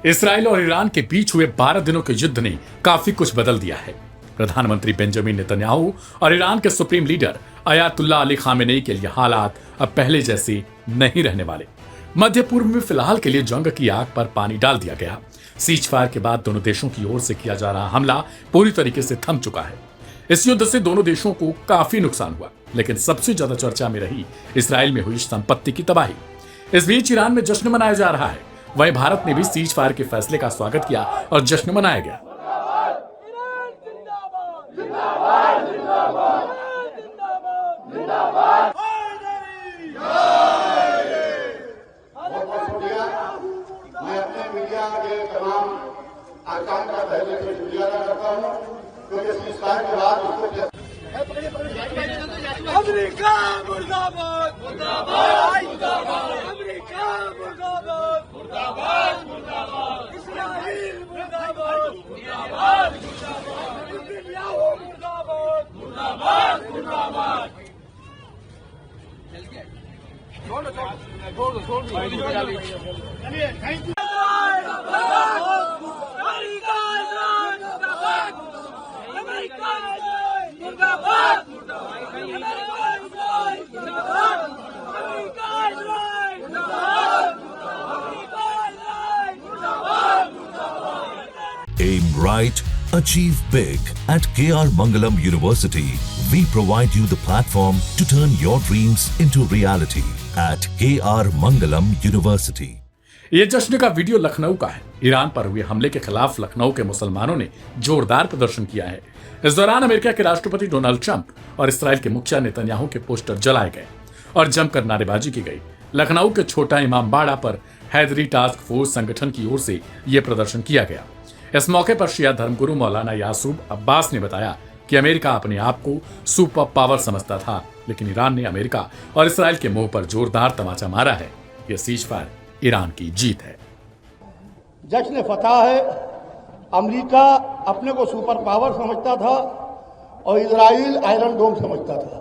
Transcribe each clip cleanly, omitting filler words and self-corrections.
Israel और Iran के बीच हुए 12 दिनों के युद्ध ने काफी कुछ बदल दिया है। प्रधानमंत्री बेंजामिन नेतन्याहू और ईरान के supreme leader Ayatollah Ali Khamenei के लिए हालात अब पहले जैसे नहीं रहने वाले। मध्य पूर्व में फिलहाल के लिए जंग की आग पर पानी डाल दिया गया। सीज फायर के बाद दोनों देशों की ओर से किया जा रहा हमला पूरी तरीके से थम चुका है। इस युद्ध से दोनों देशों को काफी नुकसान हुआ, लेकिन सबसे ज्यादा चर्चा में रही इसराइल में हुई संपत्ति की तबाही। इस बीच ईरान में जश्न मनाया जा रहा है। वहीं भारत ने भी सीज फायर के फैसले का स्वागत किया और जश्न मनाया गया। मैं अपने मीडिया के तमाम अरकान का पहले से शुक्रिया अदा करता हूँ, क्योंकि सीज फायर के बाद अमेरिका मुर्दाबाद मुर्दाबाद मुर्दाबाद अमेरिका मुर्दाबाद मुर्दाबाद मुर्दाबाद इस्राइल मुर्दाबाद मुर्दाबाद मुर्दाबाद नेतन्याहू मुर्दाबाद मुर्दाबाद मुर्दाबाद। चलिए थैंक यू। अमेरिका मुर्दाबाद Aim right, achieve big. At KR Mangalam University, we provide you the platform to turn your dreams into reality. At KR Mangalam University. ये जश्न का वीडियो लखनऊ का है। ईरान पर हुए हमले के खिलाफ लखनऊ के मुसलमानों ने जोरदार प्रदर्शन किया है। इस दौरान अमेरिका के राष्ट्रपति डोनाल्ड ट्रंप और इसराइल के मुखिया नेतन्याहू के पोस्टर जलाए गए और जमकर नारेबाजी की गई। लखनऊ के छोटा इमामबाड़ा पर हैदरी टास्क फोर्स संगठन की ओर से यह प्रदर्शन किया गया। इस मौके पर शिया धर्मगुरु मौलाना यासूब अब्बास ने बताया कि अमेरिका अपने आप को सुपर पावर समझता था, लेकिन ईरान ने अमेरिका और इसराइल के मुंह पर जोरदार तमाचा मारा है। यह सीज फायर ईरान की जीत है। जश्न फतह है। अमेरिका अपने को सुपर पावर समझता था और इजराइल आयरन डोम समझता था।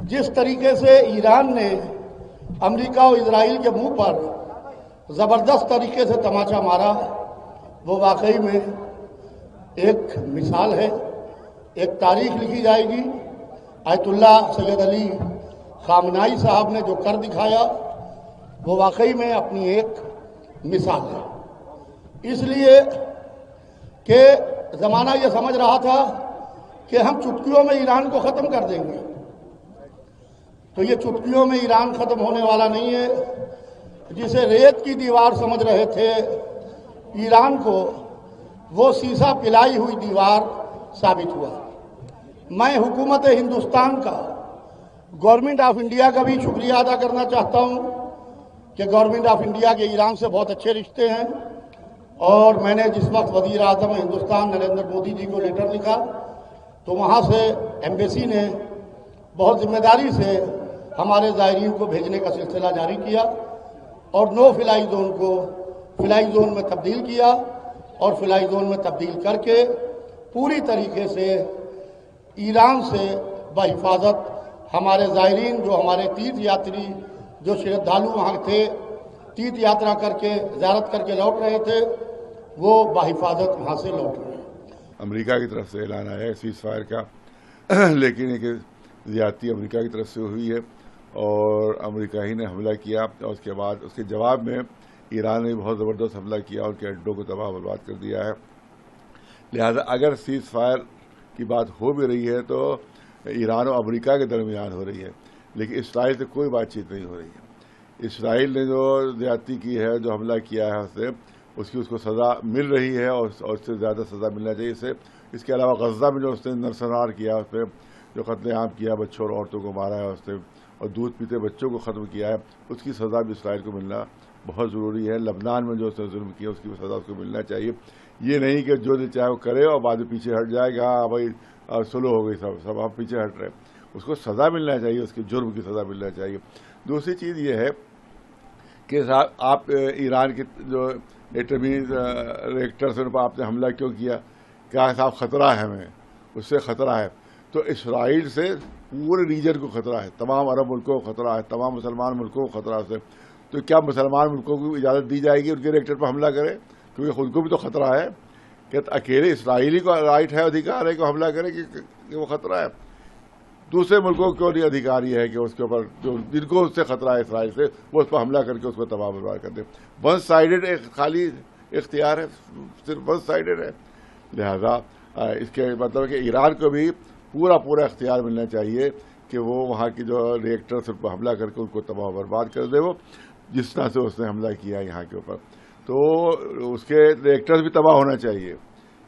जिस तरीके से ईरान ने अमेरिका और इजराइल के मुंह पर जबरदस्त तरीके से तमाचा मारा, वो वाकई में एक मिसाल है। एक तारीख लिखी जाएगी। अयतुल्ला सैयद अली खामनाई साहब ने जो कर दिखाया, वो वाकई में अपनी एक मिसाल है। इसलिए कि ज़माना ये समझ रहा था कि हम चुटकियों में ईरान को ख़त्म कर देंगे, तो ये चुटकियों में ईरान ख़त्म होने वाला नहीं है। जिसे रेत की दीवार समझ रहे थे ईरान को, वो शीशा पिलाई हुई दीवार साबित हुआ। मैं हुकूमत हिंदुस्तान का, गवर्नमेंट ऑफ इंडिया का भी शुक्रिया अदा करना चाहता हूँ कि गवर्नमेंट ऑफ इंडिया के ईरान से बहुत अच्छे रिश्ते हैं। और मैंने जिस वक्त वज़ीर आज़म हिंदुस्तान नरेंद्र मोदी जी को लेटर लिखा, तो वहाँ से एम्बेसी ने बहुत जिम्मेदारी से हमारे ज़ायरीन को भेजने का सिलसिला जारी किया और नो फ्लाई जोन को फ्लाई जोन में तब्दील किया और फ्लाई जोन में तब्दील करके पूरी तरीके से ईरान से बहिफाजत हमारे ज़ायरीन, जो हमारे तीर्थ यात्री, जो श्रद्धालु वहाँ थे, तीर्थ यात्रा करके ज़ियारत करके लौट रहे थे, वो बहिफाजत वहाँ से लौट रहे हैं। अमेरिका की तरफ से ऐलान आया है सीज फायर का, लेकिन एक ज़्यादती अमेरिका की तरफ से हुई है और अमेरिका ही ने हमला किया और उसके बाद उसके जवाब में ईरान ने बहुत ज़बरदस्त हमला किया, उनके अड्डों को तबाह बर्बाद कर दिया है। लिहाजा अगर सीज फायर की बात हो भी रही है तो ईरान और अमेरिका के दरमियान हो रही है, लेकिन इसराइल से कोई बातचीत नहीं हो रही है। इसराइल ने जो ज़्यादती की है, जो हमला किया है उसकी उसको सज़ा मिल रही है और उससे ज़्यादा सज़ा मिलना चाहिए। इसके अलावा गज़ा में जो उसने नरसंहार किया, उसने जो कत्लेआम किया, बच्चों और औरतों को मारा है उसने, और दूध पीते बच्चों को ख़त्म किया है, उसकी सज़ा भी इसराइल को मिलना बहुत ज़रूरी है। लबनान में जो उसने जुल्म किया, उसकी भी सज़ा उसको मिलना चाहिए। ये नहीं कि जो चाहे वो करे और बाद में पीछे हट जाएगा, हाँ भाई सुलह हो गई, सब आप पीछे हट रहे। उसको सज़ा मिलना चाहिए, उसके जुर्म की सज़ा मिलना चाहिए। दूसरी चीज़ ये है कि आप ईरान के जो एटमी रिएक्टर्स पर आपने हमला क्यों किया? क्या साहब ख़तरा है हमें, उससे ख़तरा है। तो इसराइल से पूरे रीजन को ख़तरा है, तमाम अरब मुल्कों को ख़तरा है, तमाम मुसलमान मुल्कों को ख़तरा है। तो क्या मुसलमान मुल्कों को इजाज़त दी जाएगी उनके रिएक्टर पर हमला करें? क्योंकि उनको भी तो खतरा है कि अकेले इसराइली को राइट है, अधिकार है कि हमला करे कि वो खतरा है। दूसरे मुल्कों को क्यों नहीं अधिकारी है कि उसके ऊपर जो जिनको उससे खतरा है इसराइल से, वो उस पर हमला करके उसको तबाह बर्बाद कर दे। वन साइडेड एक खाली इख्तियार है, सिर्फ वन साइडेड है। लिहाजा इसके मतलब कि ईरान को भी पूरा इख्तियार मिलना चाहिए कि वो वहाँ की जो रिएक्टर्स पर हमला करके उनको तबाह बर्बाद कर दे। वो जिस तरह से उसने हमला किया यहाँ के ऊपर, तो उसके रिएक्टर्स भी तबाह होना चाहिए,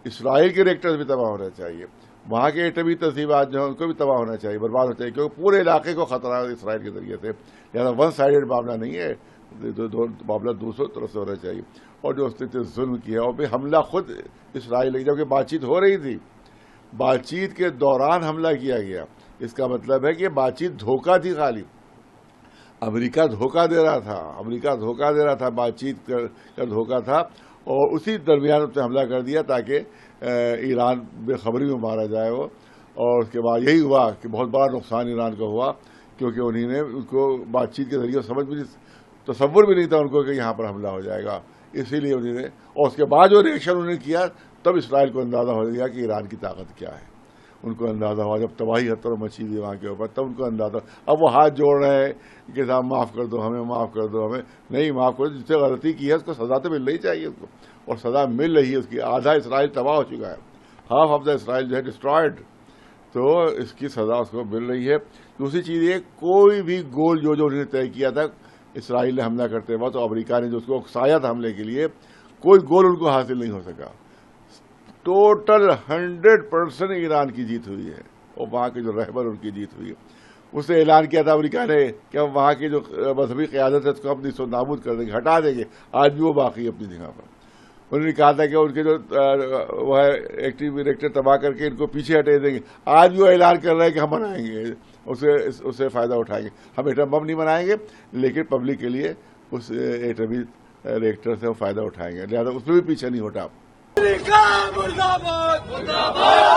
इसराइल के रिएक्टर्स भी तबाह होना चाहिए, वहाँ के एटमी तहसीबात जो है उनको भी तबाह होना चाहिए, बर्बाद होना चाहिए, क्योंकि पूरे इलाके को खतरा है इसराइल के जरिए से। लिहाजा वन साइडेड मामला नहीं है, मामला दूसरों तरफ से होना चाहिए। और जो उसने जुल्म किया, और फिर हमला खुद इसराइल, जबकि बातचीत हो रही थी, बातचीत के दौरान हमला किया गया। इसका मतलब है कि बातचीत धोखा थी, खाली अमेरिका धोखा दे रहा था, बातचीत का धोखा था, और उसी दरमियान उसने हमला कर दिया ताकि ईरान बेखबरी में मारा जाए वो। और उसके बाद यही हुआ कि बहुत बड़ा नुकसान ईरान का हुआ, क्योंकि उन्होंने उसको बातचीत के जरिए समझ भी तसव्वुर भी नहीं था उनको कि यहाँ पर हमला हो जाएगा। इसीलिए उन्होंने, और उसके बाद जो रिएक्शन उन्होंने किया, तब इसराइल को अंदाज़ा हो गया कि ईरान की ताकत क्या है। उनको अंदाज़ा हुआ जब तबाही हत्तर मची हुई वहाँ के ऊपर, तब उनको अंदाज़ा। अब वो हाथ जोड़ रहे हैं कि साहब माफ़ कर दो हमें, माफ़ कर दो हमें। नहीं, माफ़ करो, जिससे गलती की है उसको सज़ा तो मिलनी चाहिए उसको, और सज़ा मिल रही है उसकी। आधा इसराइल तबाह हो चुका है, हाफ ऑफ द इसराइल जो है डिस्ट्रॉयड, तो इसकी सज़ा उसको मिल रही है। दूसरी चीज़ ये, कोई भी गोल जो उन्होंने तय किया था इसराइल ने हमला करते वक्त, तो अमेरिका ने जो उसको उकसाया था हमले के लिए, कोई गोल उनको हासिल नहीं हो सका। टोटल 100% ईरान की जीत हुई है, और वहाँ के जो रहबर उनकी जीत हुई है। उसने ऐलान किया था अमेरिका ने कि हम वहाँ की जो मजहबी क़यादत है उसको अपनी सो नाबूद कर देंगे, हटा देंगे। आज भी वो बाकी है अपनी जगह पर। उन्होंने कहा था कि उनके जो वो है एक्टिव रिएक्टर तबाह करके इनको पीछे हटे देंगे। आज भी वो ऐलान कर रहे हैं कि हम बनाएंगे, उससे फ़ायदा उठाएंगे। हम एटम बम नहीं बनाएंगे, लेकिन पब्लिक के लिए उस एटमी रिएक्टर से वो फ़ायदा उठाएंगे। लिहाजा उसमें भी पीछे नहीं हटा। अमेरिका मुर्दाबाद, मुर्दाबाद।